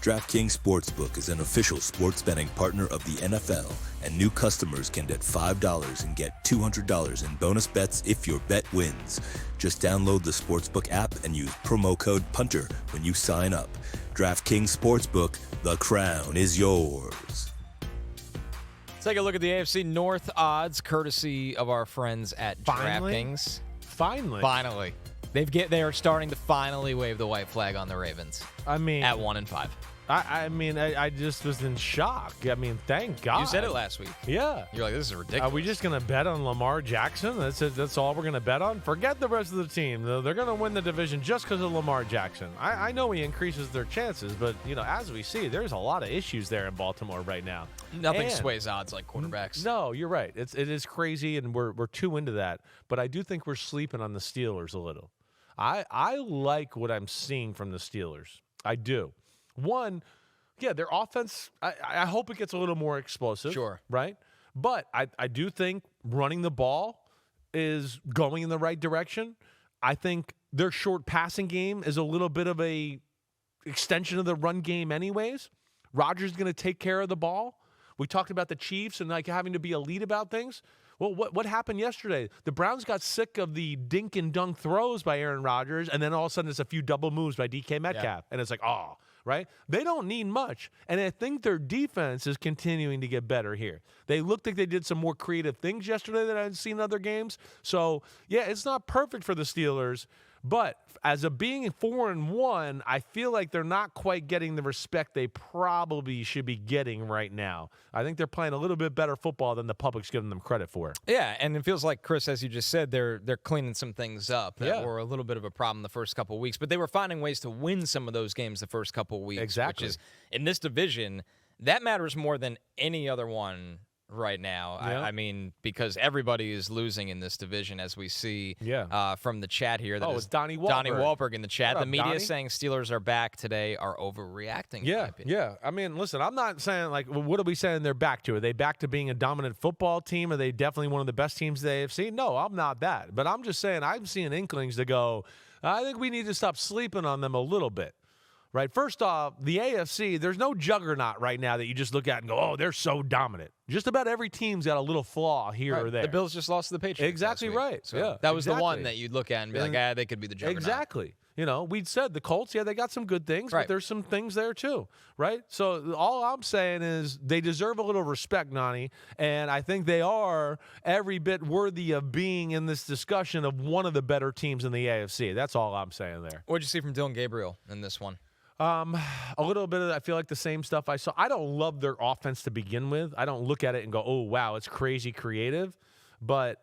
DraftKings Sportsbook is an official sports betting partner of the NFL, and new customers can bet $5 and get $200 in bonus bets if your bet wins. Just download the Sportsbook app and use promo code PUNTER when you sign up. DraftKings Sportsbook, the crown is yours. Let's take a look at the AFC North odds, courtesy of our friends at DraftKings. Finally. They are starting to finally wave the white flag on the Ravens. I mean, at 1-5. I just was in shock. I mean, thank God. You said it last week. Yeah. You're like, this is ridiculous. Are we just going to bet on Lamar Jackson? That's it. That's all we're going to bet on? Forget the rest of the team. They're going to win the division just because of Lamar Jackson. I know he increases their chances, but, as we see, there's a lot of issues there in Baltimore right now. Nothing sways odds like quarterbacks. No, you're right. It is crazy, and we're too into that. But I do think we're sleeping on the Steelers a little. I like what I'm seeing from the Steelers. I do. One, yeah, their offense, I hope it gets a little more explosive. Sure. Right? But I do think running the ball is going in the right direction. I think their short passing game is a little bit of a extension of the run game anyways. Rodgers is going to take care of the ball. We talked about the Chiefs and having to be elite about things. Well, what happened yesterday? The Browns got sick of the dink and dunk throws by Aaron Rodgers, and then all of a sudden it's a few double moves by DK Metcalf. Yeah. And it's like, right? They don't need much. And I think their defense is continuing to get better here. They looked like they did some more creative things yesterday that I hadn't seen in other games. So, yeah, it's not perfect for the Steelers. But as a being 4-1, I feel like they're not quite getting the respect they probably should be getting right now. I think they're playing a little bit better football than the public's giving them credit for. Yeah, and it feels like, Chris, as you just said, they're cleaning some things up that were a little bit of a problem the first couple of weeks. But they were finding ways to win some of those games the first couple of weeks. Exactly. Which is, in this division, that matters more than any other one right now. Yeah. I mean, because everybody is losing in this division, as we see from the chat here. That it's Donnie Wahlberg. Donnie Wahlberg in the chat. What The up, media Donnie? saying Steelers are back today are overreacting. Yeah. I mean, listen, I'm not saying, what are we saying they're back to? Are they back to being a dominant football team? Are they definitely one of the best teams in the AFC? No, I'm not that. But I'm just saying I'm seeing inklings to go, I think we need to stop sleeping on them a little bit. Right. First off, the AFC, there's no juggernaut right now that you just look at and go, oh, they're so dominant. Just about every team's got a little flaw here or there. The Bills just lost to the Patriots. Exactly right. So that was the one that you'd look at and be like, they could be the juggernaut. Exactly. We'd said the Colts, they got some good things, but there's some things there too, right? So all I'm saying is they deserve a little respect, Nani, and I think they are every bit worthy of being in this discussion of one of the better teams in the AFC. That's all I'm saying there. What'd you see from Dylan Gabriel in this one? A little bit of, I feel like the same stuff I saw. I don't love their offense to begin with. I don't look at it and go, oh, wow, it's crazy creative. But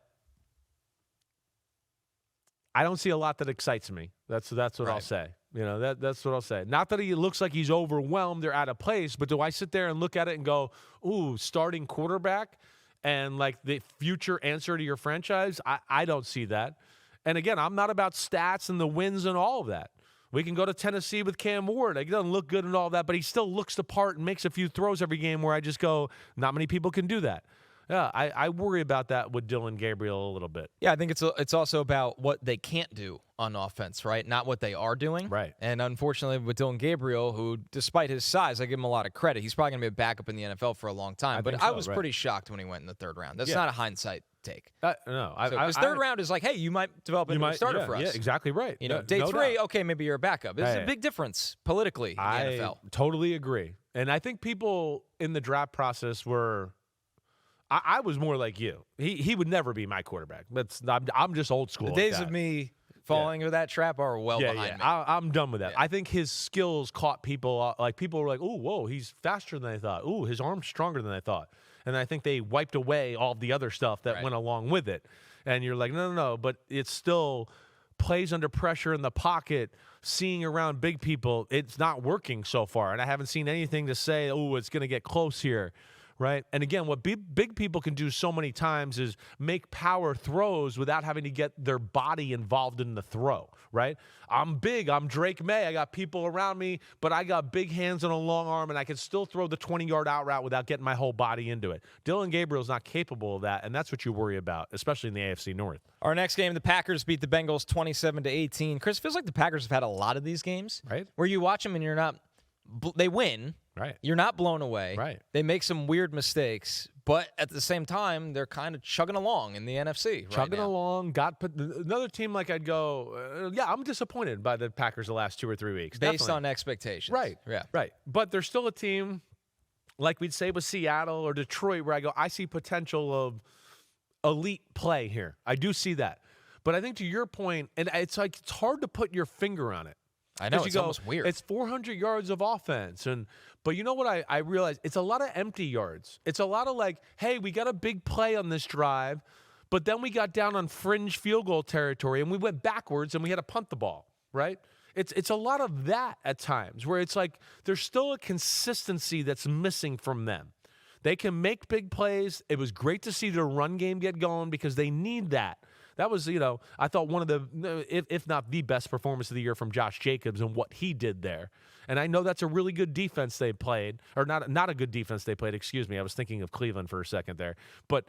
I don't see a lot that excites me. That's what I'll say. That's what I'll say. Not that he looks like he's overwhelmed or out of place, but do I sit there and look at it and go, ooh, starting quarterback and the future answer to your franchise? I don't see that. And again, I'm not about stats and the wins and all of that. We can go to Tennessee with Cam Ward. He doesn't look good and all that, but he still looks the part and makes a few throws every game where I just go, not many people can do that. Yeah, I worry about that with Dylan Gabriel a little bit. Yeah, I think it's also about what they can't do on offense, right? Not what they are doing. Right. And unfortunately with Dylan Gabriel, who, despite his size, I give him a lot of credit. He's probably going to be a backup in the NFL for a long time. I was pretty shocked when he went in the third round. That's not a hindsight take. No. Because third round is like, hey, you might develop into a starter for us. Yeah, exactly right. Day three, okay, maybe you're a backup. It's a big difference politically in the NFL. I totally agree. And I think people in the draft process were – I was more like you. He would never be my quarterback. I'm just old school. The days of me falling into that trap are behind me. I'm done with that. I think his skills caught people. People were like, "Oh, whoa, he's faster than I thought. Oh, his arm's stronger than I thought." And I think they wiped away all the other stuff that went along with it. And you're like, no. But it's still plays under pressure in the pocket, seeing around big people. It's not working so far, and I haven't seen anything to say, "Oh, it's going to get close here." Right? And again, what big people can do so many times is make power throws without having to get their body involved in the throw, right? I'm big. I'm Drake May. I got people around me, but I got big hands and a long arm, and I can still throw the 20-yard out route without getting my whole body into it. Dylan Gabriel's not capable of that, and that's what you worry about, especially in the AFC North. Our next game, the Packers beat the Bengals 27-18. Chris, feels like the Packers have had a lot of these games, right? Where you watch them and you're not they win. Right. You're not blown away. Right. They make some weird mistakes, but at the same time, they're kind of chugging along in the NFC. Chugging along. Another team like I'd go, I'm disappointed by the Packers the last 2 or 3 weeks. Based on expectations. Right. Yeah. Right. But they're still a team, like we'd say with Seattle or Detroit, where I go, I see potential of elite play here. I do see that. But I think to your point, and it's hard to put your finger on it. I know, it's almost weird. It's 400 yards of offense. But you know what I realize? It's a lot of empty yards. It's a lot of like, hey, we got a big play on this drive, but then we got down on fringe field goal territory, and we went backwards, and we had to punt the ball, right? It's a lot of that at times, where it's like there's still a consistency that's missing from them. They can make big plays. It was great to see their run game get going because they need that. That was, I thought one of the, if not the best performance of the year from Josh Jacobs and what he did there. And I know that's a really good defense they played, or not a good defense they played, excuse me. I was thinking of Cleveland for a second there. But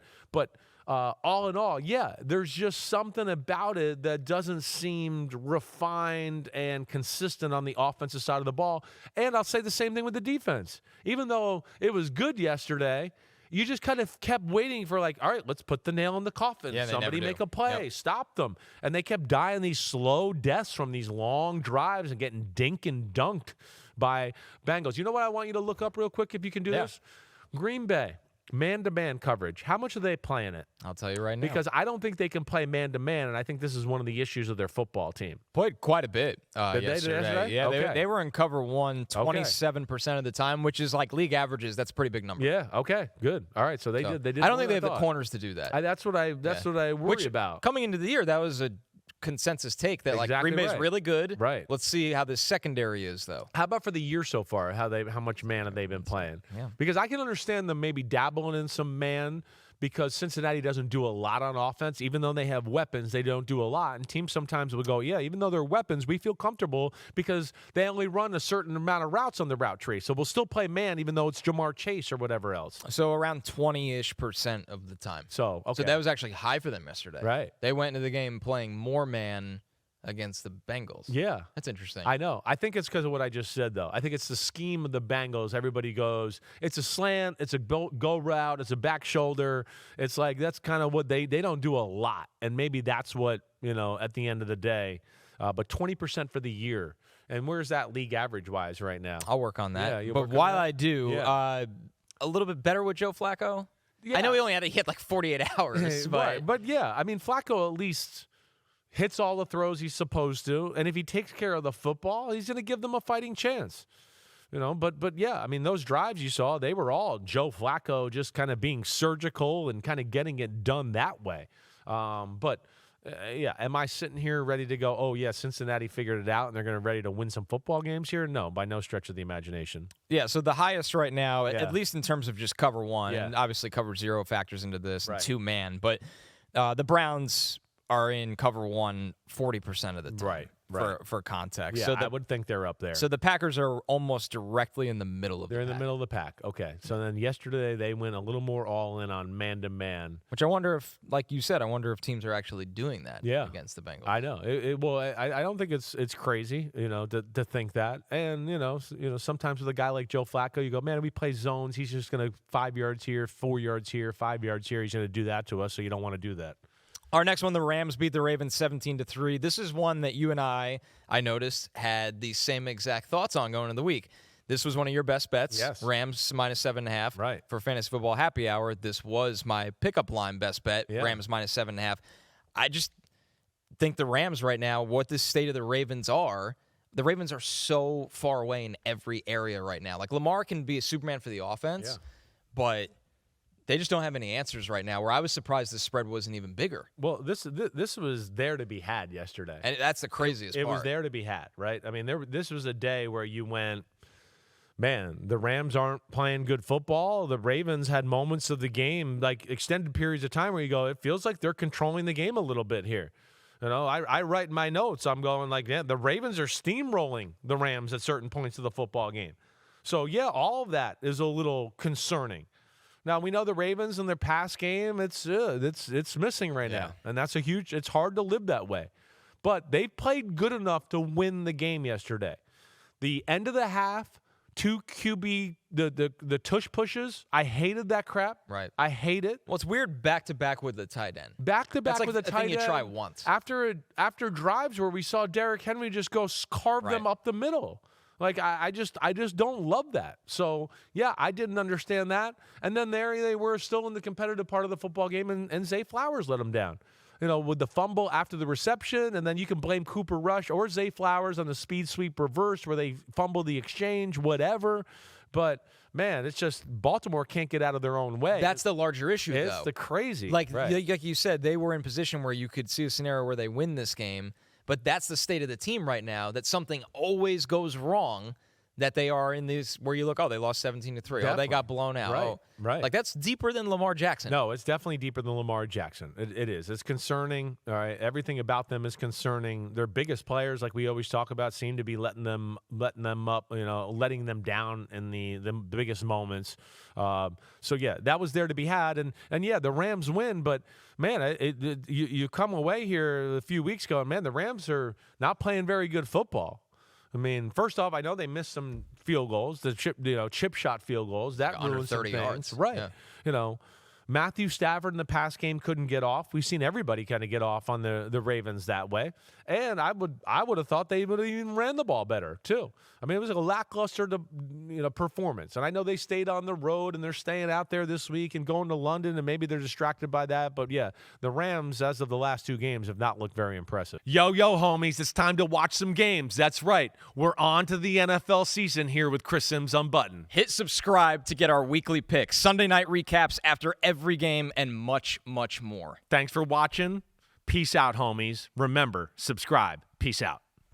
all in all, yeah, there's just something about it that doesn't seem refined and consistent on the offensive side of the ball. And I'll say the same thing with the defense. Even though it was good yesterday, you just kind of kept waiting for like, all right, let's put the nail in the coffin. Yeah, somebody make a play, stop them. And they kept dying these slow deaths from these long drives and getting dink and dunked by Bengals. You know what I want you to look up real quick if you can do this? Green Bay. Man-to-man coverage. How much are they playing it? I'll tell you right now. Because I don't think they can play man-to-man, and I think this is one of the issues of their football team. Played quite a bit yesterday. Yeah, okay. they were in cover 1 27% of the time, which is like league averages. That's a pretty big number. Yeah, okay, good. All right, so they did. I don't think they have the corners to do that. That's what I worry about. Coming into the year, that was a consensus take that Green Bay's really good. Right. Let's see how the secondary is, though. How about for the year so far? How much man have they been playing? Yeah. Because I can understand them maybe dabbling in some man, because Cincinnati doesn't do a lot on offense. Even though they have weapons, they don't do a lot. And teams sometimes will go, yeah, even though they're weapons, we feel comfortable because they only run a certain amount of routes on the route tree. So we'll still play man even though it's Jamar Chase or whatever else. So around 20-ish% of the time. So that was actually high for them yesterday. Right. They went into the game playing more man against the Bengals. Yeah. That's interesting. I know. I think it's because of what I just said, though. I think it's the scheme of the Bengals. Everybody goes, it's a slant, it's a go route, it's a back shoulder. It's like that's kind of what they don't do a lot. And maybe that's what, at the end of the day. But 20% for the year. And where's that league average-wise right now? I'll work on that. Yeah, but while I do, a little bit better with Joe Flacco. Yeah. I know he only had to hit like 48 hours. But yeah, I mean, Flacco at least hits all the throws he's supposed to, and if he takes care of the football, he's going to give them a fighting chance. But yeah, I mean, those drives you saw, they were all Joe Flacco just kind of being surgical and kind of getting it done that way. Yeah, am I sitting here ready to go, oh, yeah, Cincinnati figured it out and they're going to ready to win some football games here? No, by no stretch of the imagination. Yeah, so the highest right now, at least in terms of just cover 1, and obviously cover 0 factors into this, and 2-man, but the Browns are in cover 1 40% of the time. Right. For context. Yeah, so I would think they're up there. So the Packers are almost directly in the middle of They're in the middle of the pack. Okay. So then yesterday they went a little more all in on man-to-man. Which I wonder if, like you said, teams are actually doing that against the Bengals. I know. I don't think it's crazy, to think that. And, sometimes with a guy like Joe Flacco, you go, man, we play zones. He's just going to 5 yards here, 4 yards here, 5 yards here. He's going to do that to us, so you don't want to do that. Our next one, the Rams beat the Ravens 17-3. This is one that you and I noticed, had the same exact thoughts on going into the week. This was one of your best bets. Yes. Rams -7.5. Right. For Fantasy Football Happy Hour, this was my pickup line best bet, Rams -7.5. I just think the Rams right now, what the state of the Ravens are so far away in every area right now. Like, Lamar can be a Superman for the offense, but they just don't have any answers right now, where I was surprised the spread wasn't even bigger. Well, this was there to be had yesterday. And that's the craziest part. It was there to be had, right? I mean, this was a day where you went, man, the Rams aren't playing good football. The Ravens had moments of the game, like extended periods of time, where you go, it feels like they're controlling the game a little bit here. I write in my notes, I'm going like, yeah, the Ravens are steamrolling the Rams at certain points of the football game. So, yeah, all of that is a little concerning. Now, we know the Ravens in their pass game, it's missing right now. And that's it's hard to live that way. But they played good enough to win the game yesterday. The end of the half, two QB, the tush pushes. I hated that crap. Right. I hate it. Well, it's weird back-to-back with the tight end. Back-to-back That's with a like tight end. thing you try once. After drives where we saw Derrick Henry just go carve them up the middle. Like, I just don't love that. So, yeah, I didn't understand that. And then there they were still in the competitive part of the football game, and Zay Flowers let them down. With the fumble after the reception, and then you can blame Cooper Rush or Zay Flowers on the speed sweep reverse where they fumble the exchange, whatever. But, man, it's just Baltimore can't get out of their own way. That's the larger issue, though. It's the crazy. Like you said, they were in position where you could see a scenario where they win this game, but that's the state of the team right now, that something always goes wrong, that they are in these where you look, they lost 17-3. Oh, they got blown out. Right. Like, that's deeper than Lamar Jackson. No, it's definitely deeper than Lamar Jackson. It is. It's concerning. All right. Everything about them is concerning. Their biggest players, like we always talk about, seem to be letting them up, letting them down in the biggest moments. So, yeah, that was there to be had. And yeah, the Rams win, but, man, you come away here a few weeks ago, and, man, the Rams are not playing very good football. I mean, first off, I know they missed some field goals, the chip shot field goals. That ruins some 30 things. yards. Right. Yeah. Matthew Stafford in the pass game couldn't get off. We've seen everybody kind of get off on the Ravens that way. And I would have thought they would have even ran the ball better, too. I mean, it was a lackluster performance. And I know they stayed on the road, and they're staying out there this week and going to London, and maybe they're distracted by that. But, yeah, the Rams, as of the last two games, have not looked very impressive. Yo, homies, it's time to watch some games. That's right. We're on to the NFL season here with Chris Simms Unbuttoned. Hit subscribe to get our weekly picks, Sunday night recaps after every game, and much, much more. Thanks for watching. Peace out, homies. Remember, subscribe. Peace out.